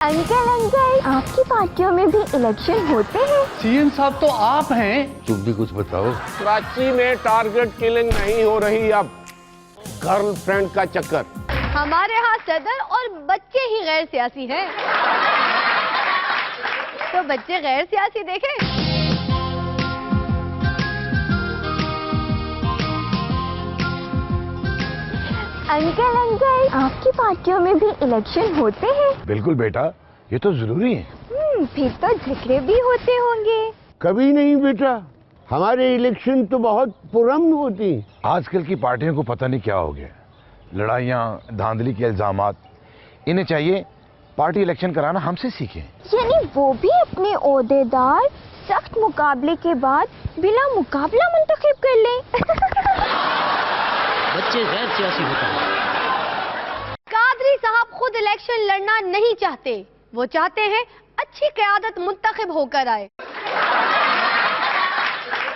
Uncle uncle, आपकी पार्टियों में भी इलेक्शन होते हैं? सीएम साहब तो आप हैं। तुम भी कुछ बताओ। कराची में टारगेट किलिंग नहीं हो रही, अब गर्लफ्रेंड का चक्कर। हमारे यहाँ सदर और बच्चे ही गैर सियासी हैं। तो बच्चे गैर सियासी देखें। अंकल अंकल, आपकी पार्टियों में भी इलेक्शन होते हैं? बिल्कुल बेटा, ये तो जरूरी है। फिर तो झगड़े भी होते होंगे। कभी नहीं बेटा, हमारे इलेक्शन तो बहुत पुरअमन होती। आजकल की पार्टियों को पता नहीं क्या हो गया, लड़ाइयाँ, धांधली के इल्जामात। इन्हें चाहिए पार्टी इलेक्शन कराना हमसे सीखें। यानी वो भी अपने ओहदेदार सख्त मुकाबले के बाद बिना मुकाबला मुंतखब कर ले। बच्चे गैर सियासी होते हैं। कादरी साहब खुद इलेक्शन लड़ना नहीं चाहते, वो चाहते हैं अच्छी क़यादत मुंतखब होकर आए।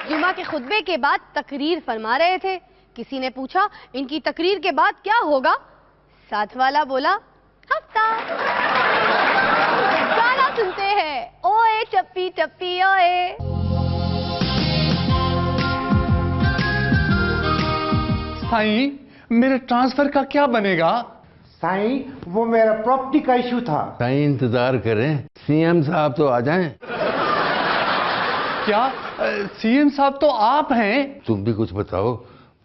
जुमा के खुतबे के बाद तकरीर फरमा रहे थे। किसी ने पूछा इनकी तकरीर के बाद क्या होगा? साथ वाला बोला हफ्ता। गाना सुनते हैं, ओए टप्पी टप्पी ओए। साईं, मेरे ट्रांसफर का क्या बनेगा? साईं, वो मेरा प्रॉपर्टी का इशू था। साईं इंतजार करें, सीएम साहब तो आ जाएं। क्या सीएम साहब तो आप हैं? तुम भी कुछ बताओ।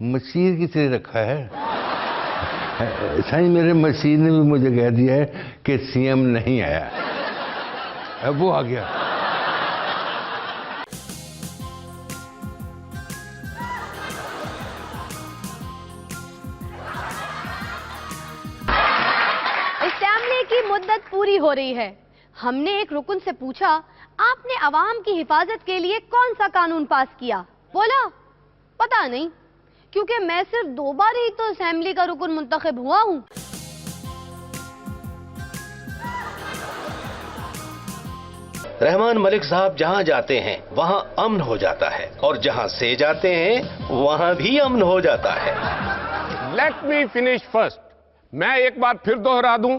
मशीर की तरह रखा है। साईं, मेरे मशीर ने भी मुझे कह दिया है कि सीएम नहीं आया। अब वो आ गया। इस्तेमाल की मुद्दत पूरी हो रही है। हमने एक रुकन से पूछा, आपने अवाम की हिफाजत के लिए कौन सा कानून पास किया? बोला पता नहीं, क्योंकि मैं सिर्फ 2 बार ही तो असेंबली का रुकन मुंतखब हुआ हूं। रहमान मलिक साहब जहां जाते हैं वहां अमन हो जाता है, और जहां से जाते हैं वहां भी अमन हो जाता है। Let me finish first. मैं एक बार फिर दोहरा दूं,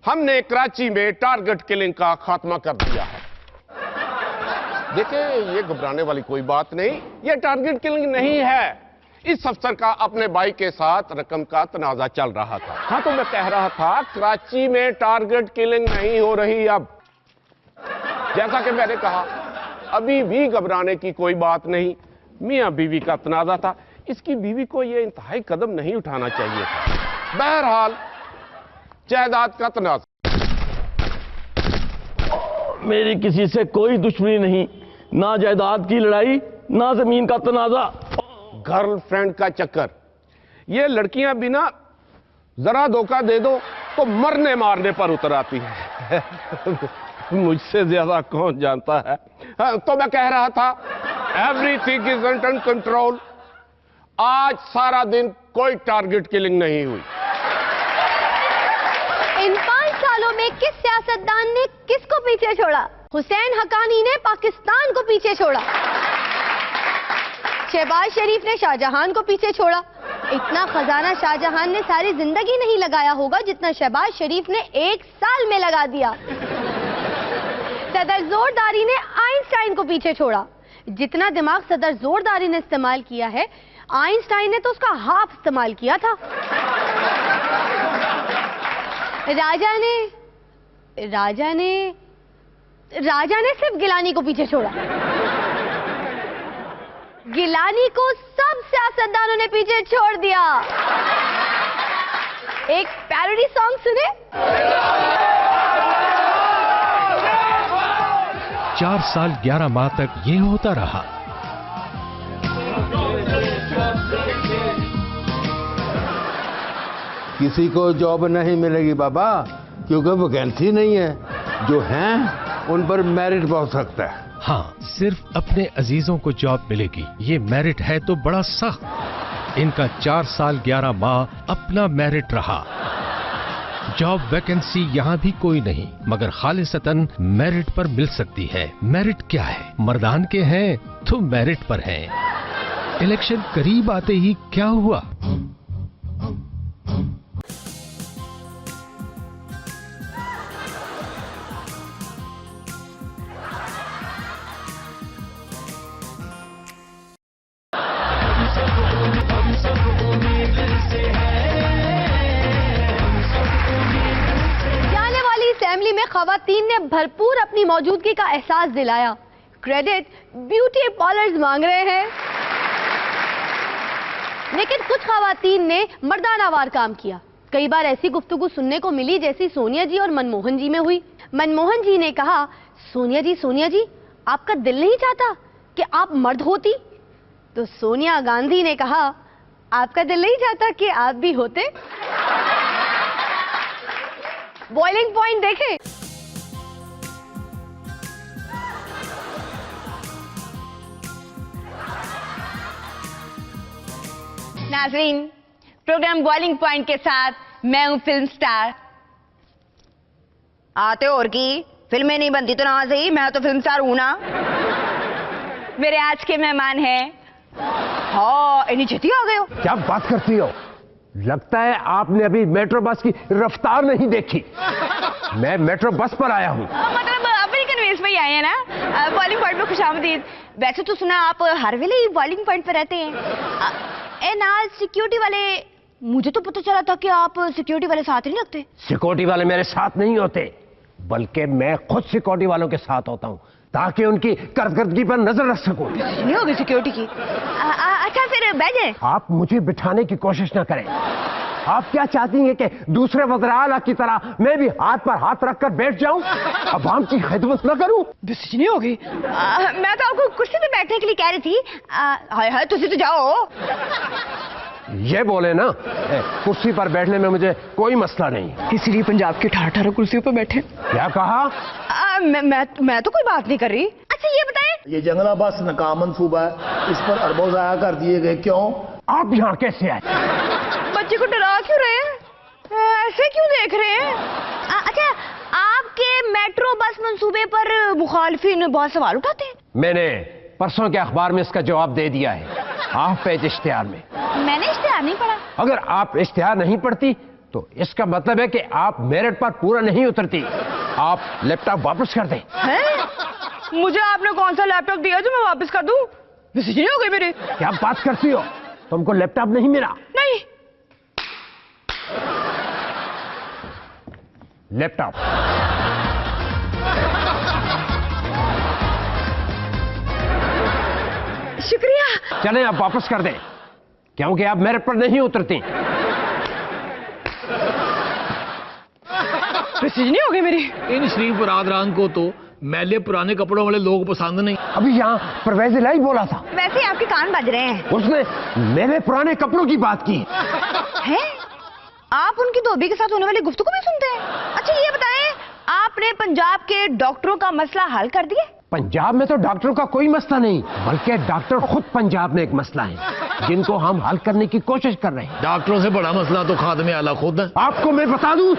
हमने कराची में टारगेट किलिंग का खात्मा कर दिया है। देखिए, ये घबराने वाली कोई बात नहीं, ये टारगेट किलिंग नहीं है। इस अफसर का अपने भाई के साथ रकम का तनाजा चल रहा था। हाँ, तो मैं कह रहा था कराची में टारगेट किलिंग नहीं हो रही। अब जैसा कि मैंने कहा, अभी भी घबराने की कोई बात नहीं। मियां बीवी का तनाजा था, इसकी बीवी को यह इंतहाई कदम नहीं उठाना चाहिए था। बहरहाल जायदाद का तनाजा। मेरी किसी से कोई दुश्मनी नहीं, ना जायदाद की लड़ाई, ना जमीन का तनाजा। गर्लफ्रेंड का चक्कर। ये लड़कियां बिना जरा धोखा दे दो तो मरने मारने पर उतर आती है। मुझसे ज्यादा कौन जानता है। हाँ, तो मैं कह रहा था, एवरीथिंग इज अंडर कंट्रोल। आज सारा दिन कोई टारगेट किलिंग नहीं हुई। इन 5 सालों में किस सियासतदान ने किसको पीछे छोड़ा? हुसैन हक्कानी ने पाकिस्तान को पीछे छोड़ा। शहबाज शरीफ ने शाहजहां को पीछे छोड़ा। इतना खजाना शाहजहां ने सारी जिंदगी नहीं लगाया होगा जितना शहबाज शरीफ ने 1 साल में लगा दिया। सदर जोरदारी ने आइंस्टाइन को पीछे छोड़ा। जितना दिमाग सदर जोरदारी ने इस्तेमाल किया है, आइंस्टाइन ने तो उसका हाफ इस्तेमाल किया था। राजा ने सिर्फ गिलानी को पीछे छोड़ा। गिलानी को सब सियासतदानों ने पीछे छोड़ दिया। एक पैरोडी सॉन्ग सुने। 4 साल 11 माह तक ये होता रहा। किसी को जॉब नहीं मिलेगी बाबा, क्योंकि वैकेंसी नहीं है। जो हैं उन पर मेरिट बहुत सख्त है। हाँ, सिर्फ अपने अजीजों को जॉब मिलेगी, ये मेरिट है तो बड़ा सख्त। इनका 4 साल 11 माह अपना मेरिट रहा। जॉब वैकेंसी यहाँ भी कोई नहीं, मगर खालिसतन मेरिट पर मिल सकती है। मेरिट क्या है? मर्दान के हैं तो मेरिट पर हैं। इलेक्शन करीब आते ही क्या हुआ? असेंबली में खवातीन ने भरपूर अपनी मौजूदगी का एहसास दिलाया। क्रेडिट ब्यूटी पार्लर्स मांग रहे हैं, लेकिन कुछ खवातीन ने मर्दानावार काम किया। कई बार ऐसी गुफ्तगू सुनने को मिली जैसी सोनिया जी और मनमोहन जी में हुई। मनमोहन जी ने कहा, सोनिया जी आपका दिल नहीं चाहता कि आप मर्द होती? तो सोनिया गांधी ने कहा, आपका दिल नहीं चाहता कि आप भी होते? बॉइलिंग पॉइंट देखें। नाज़रीन, प्रोग्राम बॉइलिंग पॉइंट के साथ मैं हूं फिल्म स्टार। आते और की फिल्में नहीं बनती तो ना सही, मैं तो फिल्म स्टार हूं ना। मेरे आज के मेहमान हैं। हाँ, इन्हीं छेती आ गए हो। क्या बात करती हो? लगता है आपने अभी मेट्रो बस की रफ्तार नहीं देखी। मैं मेट्रो बस पर आया हूँ। मतलब अमेरिकन वेस में ही आए हैं ना। बॉइलिंग पॉइंट में खुशामदीद। वैसे तो सुना आप हर वेले बॉइलिंग पॉइंट पर रहते हैं। नाल सिक्योरिटी वाले, मुझे तो पता चला था कि आप सिक्योरिटी वाले साथ नहीं रखते। सिक्योरिटी वाले मेरे साथ नहीं होते, बल्कि मैं खुद सिक्योरिटी वालों के साथ होता हूँ ताकि उनकी कारकर्दगी पर नजर रख सकूं। नहीं होगी सिक्योरिटी की। अच्छा फिर बैठ जाए। आप मुझे बिठाने की कोशिश न करें। आप क्या चाहती हैं कि दूसरे वज़ीर आला की तरह मैं भी हाथ पर हाथ रखकर बैठ जाऊं, अवाम की खिदमत न करूं? नहीं होगी। मैं तो आपको कुर्सी पे बैठने के लिए कह रही थी। हाय हाय, तुझे तो जाओ। ये बोले ना, कुर्सी पर बैठने में मुझे कोई मसला नहीं, इसीलिए पंजाब के 18 कुर्सियों पर बैठे। क्या कहा? मैं तो कोई बात नहीं कर रही। अच्छा ये बताएं, ये जंगला बस नाकाम मंसूबा है, इस पर अरबों ज़ाया कर दिए गए। क्यों? आप यहाँ कैसे आए? बच्चे को डरा क्यों रहे हैं? ऐसे क्यों देख रहे हैं? अच्छा, आपके मेट्रो बस मंसूबे पर मुखालिफिन बहुत सवाल उठाते हैं। मैंने परसों के अखबार में इसका जवाब दे दिया है, हाफ पेज इश्तिहार में। मैंने इश्तिहार नहीं पढ़ा। अगर आप इश्तिहार नहीं पढ़ती तो इसका मतलब है कि आप मेरिट पर पूरा नहीं उतरती। आप लैपटॉप वापस कर दें। मुझे आपने कौन सा लैपटॉप दिया जो मैं वापस कर दूं? नहीं हो गई मेरी। क्या बात करती हो? तुमको लैपटॉप नहीं मिला? नहीं। लैपटॉप शुक्रिया। चलें, आप वापस कर दें क्योंकि आप मेरिट पर नहीं उतरती। नहीं हो गई मेरी। इन शरीफ बरादरान को तो मैले पुराने कपड़ों वाले लोग पसंद नहीं। अभी यहाँ परवेज इलाही बोला था। वैसे आपके कान बज रहे हैं। उसने मेरे पुराने कपड़ों की बात की है। आप उनकी धोबी के साथ होने वाली गुफ्तगू भी सुनते हैं? अच्छा ये बताएं, आपने पंजाब के डॉक्टरों का मसला हल कर दिया? पंजाब में तो डॉक्टरों का कोई मसला नहीं, बल्कि डॉक्टर खुद पंजाब में एक मसला है जिनको हम हल करने की कोशिश कर रहे हैं। डॉक्टरों से बड़ा मसला तो खादमे आला खुद है। आपको मैं बता दूं,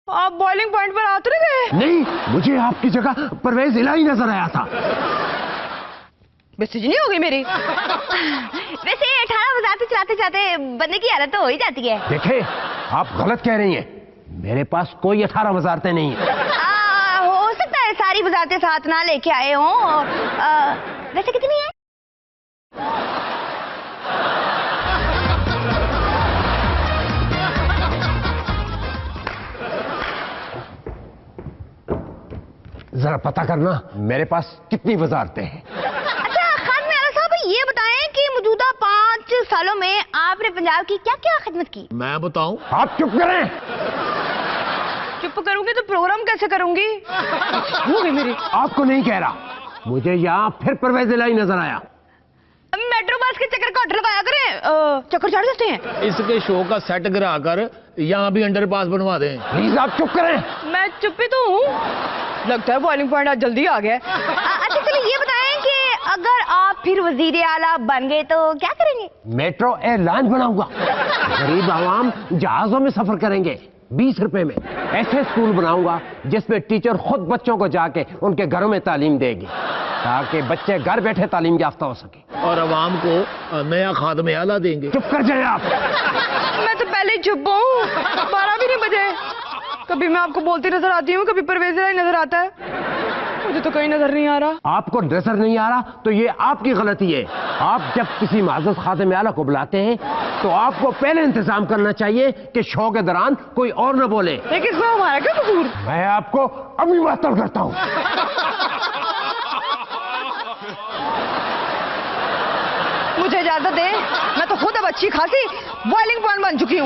आप बॉइलिंग पॉइंट पर आते रहे? नहीं, मुझे आपकी जगह परवेज इलाही नजर आया था। नहीं हो गई मेरी। वैसे 18 बजाते चलाते चलाते बंदे की हालत तो हो ही जाती है। देखे, आप गलत कह रही हैं। मेरे पास कोई 18 वजारतें नहीं है। हो सकता है सारी वजारतें साथ ना लेके आए हों। वैसे कितनी है? जरा पता करना मेरे पास कितनी वजारतें हैं। अच्छा खादमे आला साहब, ये बताएं कि मौजूदा 5 सालों में आपने पंजाब की क्या क्या खिदमत की? मैं बताऊं? आप चुप करें। चुप करूंगी तो प्रोग्राम कैसे करूंगी? हो गई मेरी। आपको नहीं कह रहा, मुझे यहाँ फिर परवेज इलाही नजर आया। मेट्रो बस के चक्कर का लगाया करें, चक्कर चढ़ जाते हैं। इसके शो का सेट गिरा कर यहाँ भी अंडरपास बनवा दें। प्लीज आप चुप करें। मैं चुप ही तो हूँ। लगता है बॉइलिंग पॉइंट आज जल्दी आ गया। अच्छा चलिए ये बताएं कि अगर आप फिर वजीर आला बन गए तो क्या करेंगे? मेट्रो एयरलाइन बनाऊंगा। गरीब आवाम जहाजों में सफर करेंगे 20 रुपए में। ऐसे स्कूल बनाऊंगा जिसमें टीचर खुद बच्चों को जाके उनके घरों में तालीम देगी ताकि बच्चे घर बैठे तालीम याफ्ता हो सके। और अवाम को नया खादमे आला देंगे। चुप कर जाए आप। मैं तो पहले ही चुप हूँ। 12 भी नहीं बजे। कभी मैं आपको बोलती नजर आती हूँ, कभी परवेज इलाही नजर आता है। मुझे तो कहीं नजर नहीं आ रहा। आपको नजर नहीं आ रहा तो ये आपकी गलती है। आप जब किसी माज़ूज़ खादिम आला को बुलाते हैं तो आपको पहले इंतजाम करना चाहिए कि शो के दौरान कोई और न बोले। लेकिन इसमें हमारा क्या कसूर? मैं आपको अभी मुअत्तल करता हूं। मुझे इजाजत दे, मैं तो खुद अब अच्छी खासी बॉइलिंग पॉइंट बन चुकी हूँ।